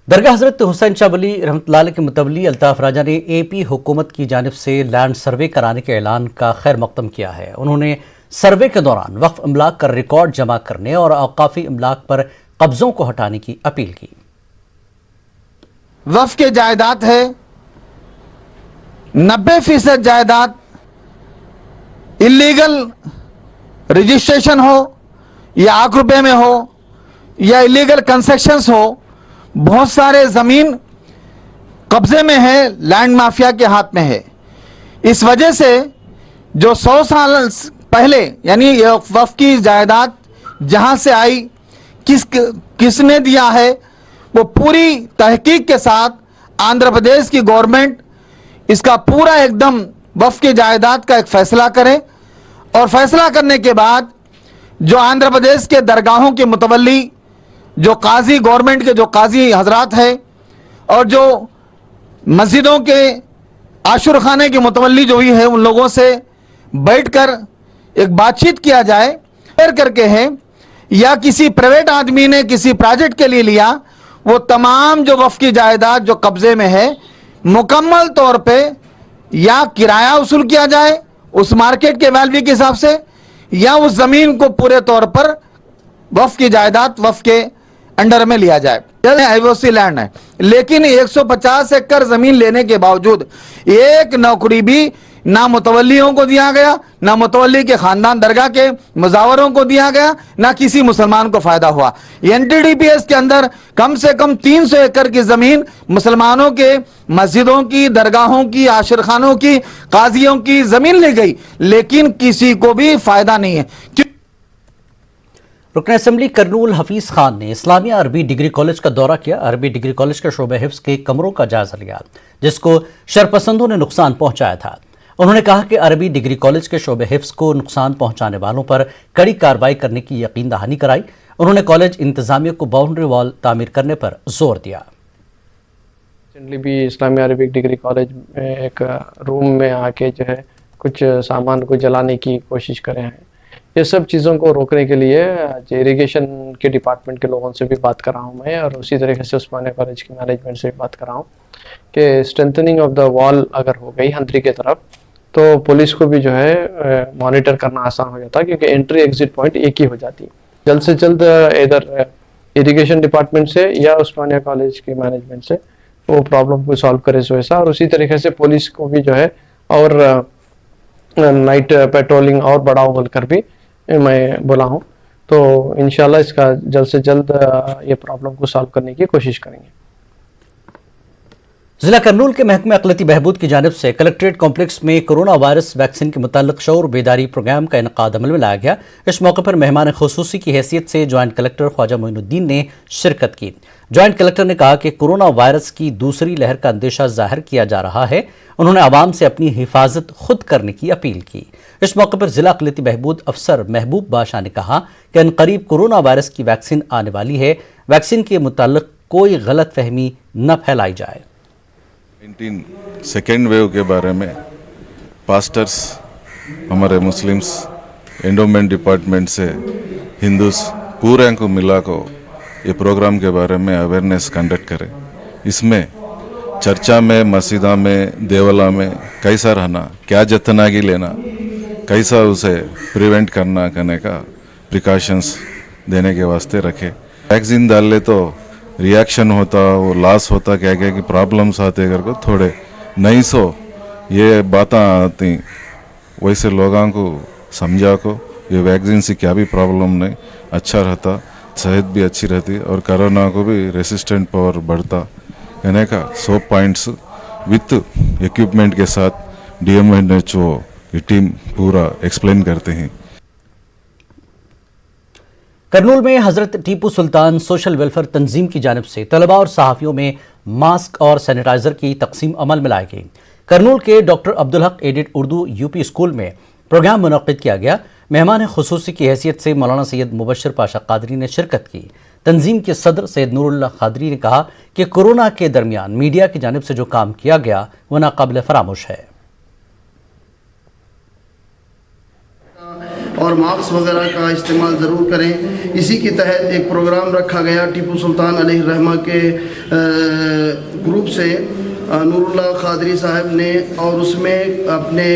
दरगाह हजरत हुसैन शाह वली रहमतुल्लाह के मुतवल्ली अल्ताफ राजा ने एपी हुकूमत की जानिब से लैंड सर्वे कराने के ऐलान का खैर मकदम किया है। उन्होंने सर्वे के दौरान वक्फ अमलाक का रिकॉर्ड जमा करने और औकाफी अमलाक पर कब्जों को हटाने की अपील की। वक्फ के जायदाद है 90% जायदाद इलीगल रजिस्ट्रेशन हो या आख रुपए में हो या इलीगल कंस्ट्रक्शंस हो, बहुत सारे जमीन कब्जे में है, लैंड माफिया के हाथ में है। इस वजह से जो 100 साल पहले यानी वक्फ की जायदाद जहां से आई, किसने दिया है, वो पूरी तहकीक के साथ आंध्र प्रदेश की गवर्नमेंट इसका पूरा एकदम वक्फ की जायदाद का एक फैसला करे और फैसला करने के बाद जो आंध्र प्रदेश के दरगाहों के मुतवल्ली, जो काजी गवर्नमेंट के जो काजी हजरात है और जो मस्जिदों के आशुर खाने के मुतवल्ली जो भी है, उन लोगों से बैठकर एक बातचीत किया जाए। शेयर करके है या किसी प्राइवेट आदमी ने किसी प्रोजेक्ट के लिए लिया, वो तमाम जो वक्फ की जायदाद जो कब्जे में है मुकम्मल तौर पे या किराया वसूल किया जाए उस मार्केट के वैल्यू के हिसाब से, या उस जमीन को पूरे तौर पर वक्फ की जायदाद वक्फ के अंडर में लिया जाए। आईओसी लैंड है, लेकिन 150 एकड़ जमीन लेने के बावजूद एक नौकरी भी ना मुतवल्लियों को दिया गया, ना मुतवल्ली के खानदान दरगाह के मुजावरों को दिया गया, ना किसी मुसलमान को फायदा हुआ। एनटीडीपीएस के अंदर कम से कम 300 एकड़ की जमीन मुसलमानों के मस्जिदों की, दरगाहों की, आशिर खानों की, काजियों की जमीन ली गई, लेकिन किसी को भी फायदा नहीं है। रुकन असम्बली कर्नूल हफीज खान ने इस्लामिया अरबी डिग्री कॉलेज का दौरा किया। अरबी डिग्री कॉलेज के शोबे हिफ्ज के कमरों का जायजा लिया जिसको शरपसंदों ने नुकसान पहुंचाया था। उन्होंने कहा कि अरबी डिग्री कॉलेज के शोबे हिफ्ज को नुकसान पहुंचाने वालों पर कड़ी कार्रवाई करने की यकीन दहानी कराई। उन्होंने कॉलेज इंतजामिया को बाउंड्री वॉल तामीर करने पर जोर दिया। रिसेंटली भी इस्लामिया अरबिक डिग्री कॉलेज में एक रूम में आके जो है कुछ सामान को जलाने की कोशिश करे हैं। ये सब चीज़ों को रोकने के लिए इरिगेशन के डिपार्टमेंट के लोगों से भी बात कर रहा हूँ मैं, और उसी तरीके से उस्मानिया कॉलेज की मैनेजमेंट से भी बात कर रहा हूँ कि स्ट्रेंथनिंग ऑफ द वॉल अगर हो गई अंदरी की तरफ तो पुलिस को भी जो है मॉनिटर करना आसान हो जाता है, क्योंकि एंट्री एग्जिट पॉइंट एक ही हो जाती है। जल्द से जल्द इधर इरिगेशन डिपार्टमेंट से या उस्मानिया कॉलेज की मैनेजमेंट से वो प्रॉब्लम को सॉल्व करे वैसा, और उसी तरीके से पुलिस को भी जो है और नाइट पेट्रोलिंग और बढ़ावा बोलकर भी मैं बोला हूँ। तो इंशाल्लाह इसका जल्द से जल्द ये प्रॉब्लम को सॉल्व करने की कोशिश करेंगे। जिला कर्नूल के महकमे अक़लियती बहबूद की जानिब से कलेक्ट्रेट कॉम्प्लेक्स में कोरोना वायरस वैक्सीन के मुताल्लिक शऊर बेदारी प्रोग्राम का इनकाद अमल में लाया गया। इस मौके पर मेहमान खुसूसी की हैसियत से ज्वाइंट कलेक्टर ख्वाजा मोइनुद्दीन ने शिरकत की। ज्वाइंट कलेक्टर ने कहा कि कोरोना वायरस की दूसरी लहर का अंदेशा जाहिर किया जा रहा है। उन्होंने आवाम से अपनी हिफाजत खुद करने की अपील की। इस मौके पर जिला अक़लियती बहबूद अफसर महबूब बादशाह ने कहा कि अनकरीब कोरोना वायरस की वैक्सीन आने वाली है। वैक्सीन के मुताल्लिक कोई गलत फहमी न फैलाई जाए। 19 सेकेंड वेव के बारे में पास्टर्स, हमारे मुस्लिम्स, एंडोमेंट डिपार्टमेंट से हिंदूस पूरे को मिला को ये प्रोग्राम के बारे में अवेयरनेस कंडक्ट करें। इसमें चर्चा में, मस्जिदा में, देवला में कैसा रहना, क्या जतनागी लेना, कैसा उसे प्रिवेंट करने का प्रिकॉशंस देने के वास्ते रखे। वैक्सीन डाल ले तो रिएक्शन होता, वो लॉस होता, क्या क्या की प्रॉब्लम्स आते करके थोड़े नहीं सो ये बातें आती, वैसे लोगों को समझा को ये वैक्सीन से क्या भी प्रॉब्लम नहीं, अच्छा रहता, सेहत भी अच्छी रहती और कोरोना को भी रेसिस्टेंट पावर बढ़ता कहने का 100 पॉइंट्स विथ इक्विपमेंट के साथ DMHO की टीम पूरा एक्सप्लेन करते हैं। कर्नूल में हजरत टीपू सुल्तान सोशल वेलफेयर तंजीम की जानिब से तलबा और सहाफ़ियों में मास्क और सैनिटाइजर की तकसीम अमल में लाई गई। कर्नूल के doctor Abdul Haq added Urdu UP school में प्रोग्राम मुनक़्क़िद किया गया। मेहमान खुसूसी की हैसियत से मौलाना सैयद मुबशर पाशा कादरी ने शिरकत की। तंजीम के सदर सैयद नूरुल्लाह कादरी ने कहा कि कोरोना के दरमियान मीडिया की जानिब से जो काम किया गया वह नाकाबिल फरामोश है। और मास्क वगैरह का इस्तेमाल ज़रूर करें। इसी के तहत एक प्रोग्राम रखा गया टीपू सुल्तान अलैहिर्रहमा के ग्रुप से नूरुल्लाह कादरी साहब ने, और उसमें अपने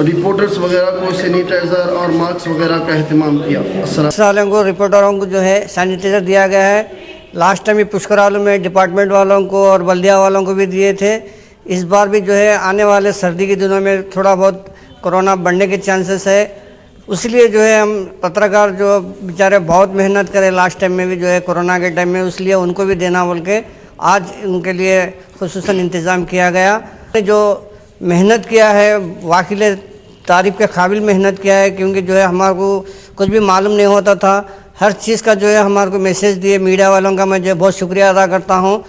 रिपोर्टर्स वगैरह को सैनिटाइज़र और मास्क वगैरह का अहतमाम किया। वालों को रिपोर्टरों को जो है सैनिटाइज़र दिया गया है। लास्ट टाइम भी पुष्करालू में डिपार्टमेंट वालों को और बल्दिया वालों को भी दिए थे। इस बार भी जो है आने वाले सर्दी के दिनों में थोड़ा बहुत कोरोना बढ़ने के चांसेस है, इसलिए जो है हम पत्रकार जो बेचारे बहुत मेहनत करें लास्ट टाइम में भी जो है कोरोना के टाइम में, इसलिए उनको भी देना बोल के आज उनके लिए खुसूसन इंतज़ाम किया गया। जो मेहनत किया है वाकिले तारीफ़ के काबिल मेहनत किया है, क्योंकि जो है हमारे को कुछ भी मालूम नहीं होता था। हर चीज़ का जो है हमारे को मैसेज दिए मीडिया वालों का मैं जो बहुत शुक्रिया अदा करता हूँ।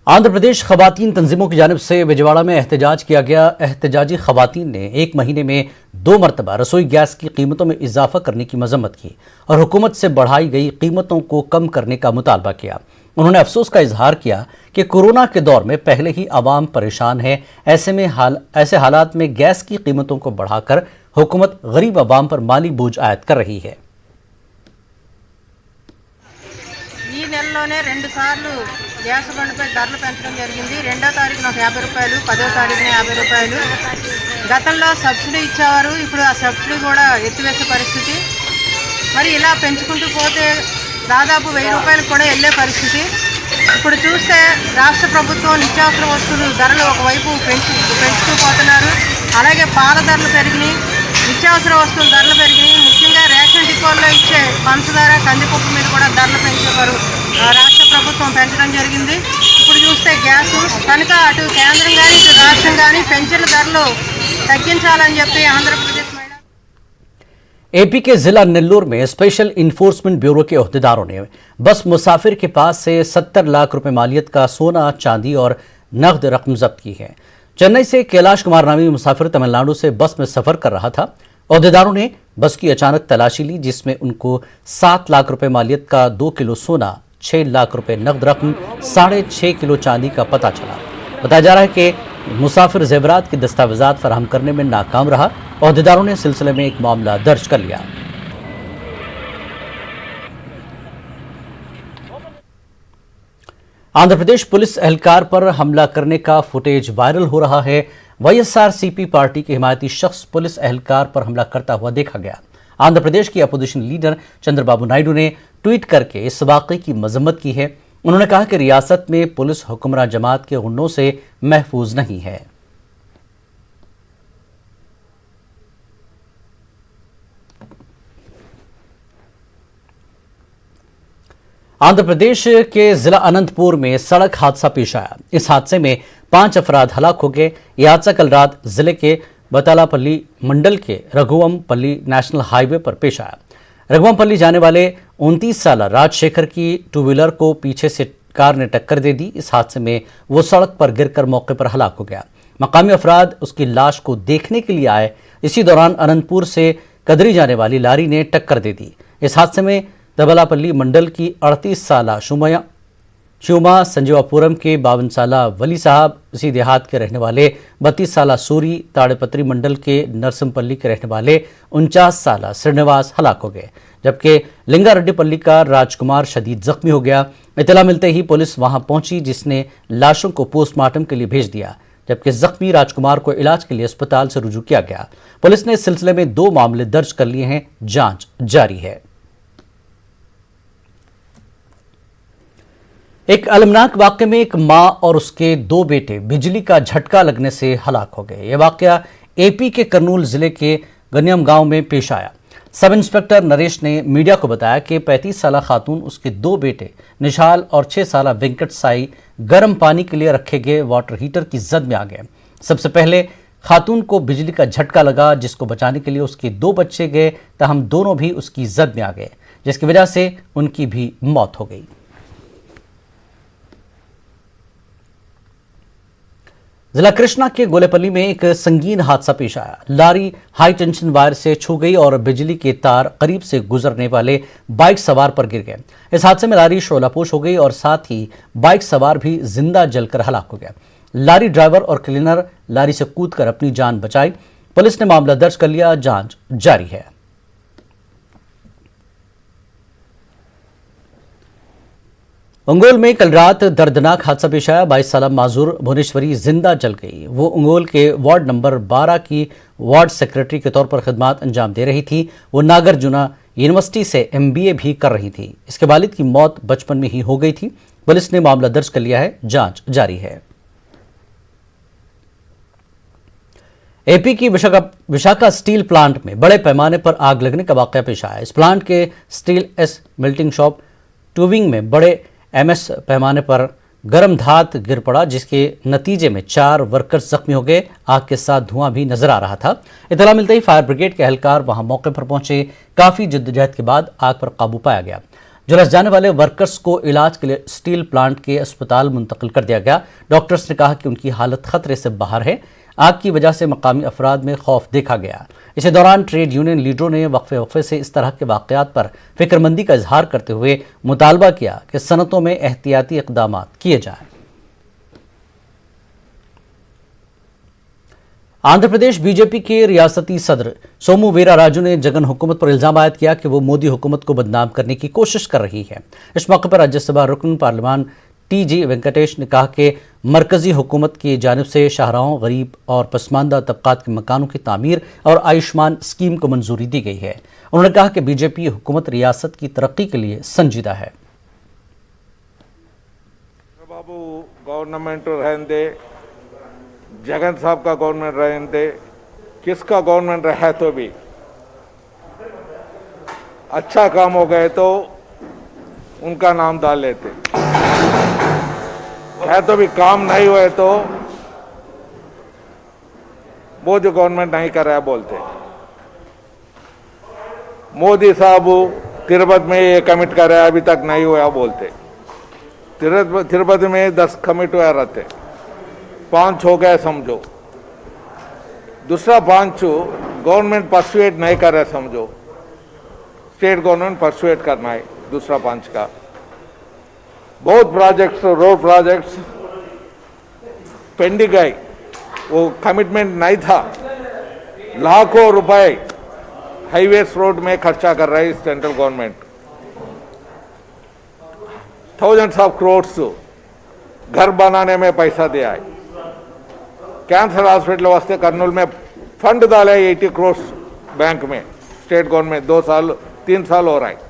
आंध्र प्रदेश खवातीन तंजीमों की जानिब से विजयवाड़ा में एहतजाज किया गया। एहतजाजी खवातीन ने 1 महीने में 2 मरतबा रसोई गैस की कीमतों में इजाफा करने की मजम्मत की और हुकूमत से बढ़ाई गई कीमतों को कम करने का मुतालबा किया। उन्होंने अफसोस का इजहार किया कि कोरोना के दौर में पहले ही आवाम परेशान है, ऐसे हालात में गैस की कीमतों को बढ़ाकर हुकूमत गरीब आवाम पर माली बोझ आयद कर रही है। ఈ నెలలోనే 2 సార్లు గ్యాస్ బండ్పై ధరలు పెంచడం జరిగింది। 2వ తారీఖున 50 రూపాయలు, 10వ తారీఖున 50 రూపాయలు। గతంలో సబ్సిడీ ఇచ్చేవారు, ఇప్పుడు ఆ సబ్సిడీ కూడా ఎత్తివేసే పరిస్థితి। మరి ఇలా పెంచుకుంటూ పోతే దాదాపు 1000 రూపాయలకు కూడా వెళ్ళే పరిస్థితి। ఇప్పుడు చూస్తే రాష్ట్ర ప్రభుత్వం నిత్యావసర వస్తువులు ధరలు ఒకవైపు పెంచుతూ పోతున్నారు, అలాగే పాల ధరలు పెరిగినాయి, నిత్యావసర వస్తువుల ధరలు పెరిగినాయి। ముఖ్యంగా రేషన్ డిపోల్లో ఇచ్చే పంచదార, కందిపప్పు మీద కూడా ధరలు పెంచేవారు రాష్ట్ర ప్రభుత్వం పెంచడం జరిగింది। ఇప్పుడు చూస్తే గ్యాస్ కనుక అటు కేంద్రం కానీ ఇటు రాష్ట్రం కానీ పెంచిన ధరలు తగ్గించాలని చెప్పి ఆంధ్రప్రదేశ్ एपी के जिला नेल्लोर में स्पेशल इन्फोर्समेंट ब्यूरो के ओहदेदारों ने बस मुसाफिर के पास से 70 लाख रुपए मालियत का सोना, चांदी और नकद रकम जब्त की है। चेन्नई से कैलाश कुमार नामी मुसाफिर तमिलनाडु से बस में सफर कर रहा था। ओहदेदारों ने बस की अचानक तलाशी ली, जिसमें उनको 7 लाख रुपए मालियत का 2 किलो सोना, 6 लाख रुपए नकद रकम, 6.5 किलो चांदी का पता चला। बताया जा रहा है कि मुसाफिर जेवरात के दस्तावेजात फराहम करने में नाकाम रहा। ओहदेदारों ने सिलसिले में एक मामला दर्ज कर लिया। आंध्र प्रदेश पुलिस एहलकार पर हमला करने का फुटेज वायरल हो रहा है। वाईएसआरसीपी पार्टी के हिमायती शख्स पुलिस एहलकार पर हमला करता हुआ देखा गया। आंध्र प्रदेश की अपोजिशन लीडर चंद्रबाबू नायडू ने ट्वीट करके इस वाकये की मजम्मत की है। उन्होंने कहा कि रियासत में पुलिस हुक्मरान जमात के गुंडों से महफूज नहीं है। आंध्र प्रदेश के जिला अनंतपुर में सड़क हादसा पेश आया। इस हादसे में 5 अफराद हलाक हो गए। यह हादसा कल रात जिले के बतालापल्ली मंडल के रघुवमपल्ली नेशनल हाईवे पर पेश आया। रघुवमपल्ली जाने वाले 29 साल राजशेखर की 2 व्हीलर को पीछे से कार ने टक्कर दे दी। इस हादसे में वो सड़क पर गिरकर मौके पर हलाक हो गया। मकामी अफराद उसकी लाश को देखने के लिए आए। इसी दौरान अनंतपुर से कदरी जाने वाली लारी ने टक्कर दे दी। इस हादसे में दबलापल्ली मंडल की 38 साल शिवमा, संजीवापुरम के 52 साल वली साहब, इसी देहात के रहने वाले 32 साल सूरी, ताड़ेपत्री मंडल के नरसिमपल्ली के रहने वाले 49 साल श्रीनिवास हलाक हो गए, जबकि लिंगारेड्डीपल्ली का राजकुमार शदीद जख्मी हो गया। इतला मिलते ही पुलिस वहां पहुंची, जिसने लाशों को पोस्टमार्टम के लिए भेज दिया, जबकि जख्मी राजकुमार को इलाज के लिए अस्पताल से रुजू किया गया। पुलिस ने इस सिलसिले में 2 मामले दर्ज कर लिए हैं, जांच जारी है। एक अलमनाक वाक़ये में एक मां और उसके 2 बेटे बिजली का झटका लगने से हलाक हो गए। यह वाक़या एपी के करनूल जिले के गनियम गांव में पेश आया। सब इंस्पेक्टर नरेश ने मीडिया को बताया कि 35 साल खातून, उसके 2 बेटे निशाल और 6 साल वेंकट साई गर्म पानी के लिए रखे गए वाटर हीटर की जद में आ गए। सबसे पहले खातून को बिजली का झटका लगा, जिसको बचाने के लिए उसके 2 बच्चे गए, ताहम दोनों भी उसकी जद में आ गए, जिसकी वजह से उनकी भी मौत हो गई। जिला कृष्णा के गोलेपल्ली में एक संगीन हादसा पेश आया। लारी हाई टेंशन वायर से छू गई और बिजली के तार करीब से गुजरने वाले बाइक सवार पर गिर गए। इस हादसे में लारी शोलापोश हो गई और साथ ही बाइक सवार भी जिंदा जलकर हलाक हो गया। लारी ड्राइवर और क्लीनर लारी से कूदकर अपनी जान बचाई। पुलिस ने मामला दर्ज कर लिया, जांच जारी है। उंगोल में कल रात दर्दनाक हादसा पेश आया। 22 साल माजूर भुवनेश्वरी जिंदा जल गई। वो उंगोल के वार्ड नंबर 12 की वार्ड सेक्रेटरी के तौर पर खिदमत अंजाम दे रही थी। वो नागार्जुन यूनिवर्सिटी से MBA भी कर रही थी। इसके वालिद की मौत बचपन में ही हो गई थी। पुलिस ने मामला दर्ज कर लिया है, जांच जारी है। AP की विशाखा स्टील प्लांट में बड़े पैमाने पर आग लगने का वाकया पेश आया। इस प्लांट के steel S melting shop tubing में बड़े MS पैमाने पर गर्म धात गिर पड़ा, जिसके नतीजे में 4 वर्कर्स जख्मी हो गए। आग के साथ धुआं भी नजर आ रहा था। इतला मिलते ही फायर ब्रिगेड के एहलकार वहां मौके पर पहुंचे। काफी जद्दोजहद के बाद आग पर काबू पाया गया। झुलस जाने वाले वर्कर्स को इलाज के लिए स्टील प्लांट के अस्पताल मुंतकिल कर दिया गया। डॉक्टर्स ने कहा कि उनकी हालत खतरे से बाहर है। आग की वजह से मकामी अफराद में खौफ देखा गया। इसी दौरान ट्रेड यूनियन लीडरों ने वक्फे से इस तरह के वाकयात पर फिक्रमंदी का इजहार करते हुए मुतालबा किया कि सनतों में एहतियाती इकदाम किए जाएं। आंध्र प्रदेश बीजेपी के रियासती सदर सोमू वीरा राजू ने जगन हुकूमत पर इल्जाम आयद किया कि वो मोदी हुकूमत को बदनाम करने की कोशिश कर रही है। इस मौके पर राज्यसभा रुकन पार्लियामान TG वेंकटेश ने कहा कि मरकजी हुकूमत की जानिब से शाहराहों, गरीब और पसमानदा तबकात के मकानों की तामीर और आयुष्मान स्कीम को मंजूरी दी गई है। उन्होंने कहा कि बीजेपी हुकूमत रियासत की तरक्की के लिए संजीदा है। बाबू गवर्नमेंट रहने, जगन साहब का गवर्नमेंट रहने, किसका गवर्नमेंट रहा तो भी अच्छा काम हो गए तो उनका नाम डाल लेते, है तो भी काम नहीं हुए तो वो जो गवर्नमेंट नहीं कर रहा है बोलते। मोदी साहब तिरुपति में ये कमिट कर रहा है, अभी तक नहीं हुआ बोलते। तिरुपति में 10 कमिट हुआ रहते, 5 हो गए समझो। दूसरा 5 गवर्नमेंट परसुएट नहीं कर रहा है समझो। स्टेट गवर्नमेंट परसुएट करना है दूसरा 5 का। बहुत प्रोजेक्ट्स, रोड प्रोजेक्ट्स पेंडिंग है, वो कमिटमेंट नहीं था। लाखों रुपए हाईवेज रोड में खर्चा कर रही है central government. Thousands of crores घर बनाने में पैसा दिया है। कैंसर हॉस्पिटल वास्ते कर्नूल में फंड डाला है 80 करोड़ बैंक में। स्टेट गवर्नमेंट 3 साल हो रहा है,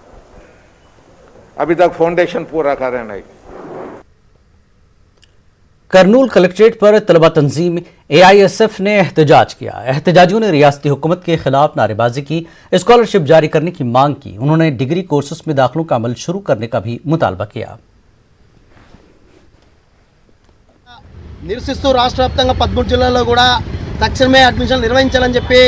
अभी तक फाउंडेशन पूरा कर रहे नहीं। करनूल कलेक्ट्रेट पर तलबा तंजीम AISF ने एहतजाज किया। एहतजाजियों ने रियासती हुकूमत के खिलाफ नारेबाजी की, स्कॉलरशिप जारी करने की मांग की। उन्होंने डिग्री कोर्सेस में दाखिलों का अमल शुरू करने का भी मुतालबा किया। నిరసిస్తూ రాష్ట్ర వ్యాప్తంగా 13 జిల్లాల్లో కూడా తక్షణమే అడ్మిషన్లు నిర్వహించాలని చెప్పి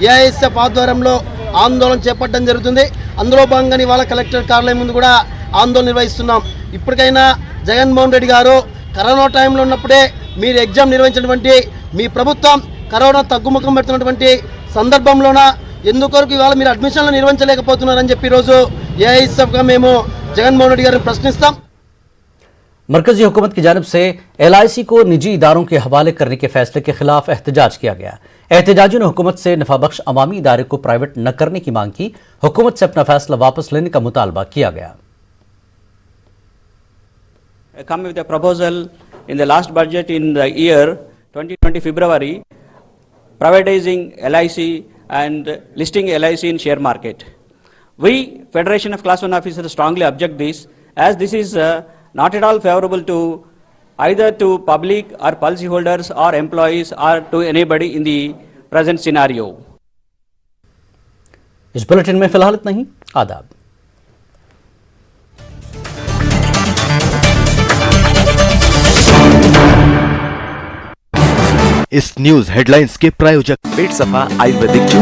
AISF ఆధ్వర్యంలో ఆందోళన చేపట్టడం జరుగుతుంది. అందులో భాగంగా ఇవాళ కలెక్టర్ కార్యాలయం ముందు కూడా ఆందోళన నిర్వహిస్తున్నాం. ఇప్పటికైనా జగన్మోహన్ రెడ్డి గారు కరోనా టైంలో ఉన్నప్పుడే మీరు ఎగ్జామ్ నిర్వహించినటువంటి మీ ప్రభుత్వం కరోనా తగ్గుముఖం పెడుతున్నటువంటి సందర్భంలోన ఎందుకొరకు ఇవాళ మీరు అడ్మిషన్లు నిర్వహించలేకపోతున్నారని చెప్పి ఈరోజు AISFగా మేము జగన్మోహన్ రెడ్డి గారిని ప్రశ్నిస్తాం. मरकजी हुकूमत की जानिब से LIC को निजी इदारों के हवाले करने के फैसले के खिलाफ एहतजाज किया गया। एहतजाजियों ने हुकूमत से नफाबख्श अवामी इदारे को प्राइवेट न करने की मांग की। हुकूमत से अपना फैसला वापस लेने का मुतालबा किया गया। Come with a proposal in the last budget in the year 2020 February, privatizing LIC and listing LIC in share market. We, Federation of Class 1 officers, strongly object this, as this is not at all favorable to either to public or policyholders or employees or to anybody in the present scenario. इस bulletin में फिलहाल इतना ही। आदाब। इस news headlines के प्रायोजक पेट सफा आयुर्वेदिक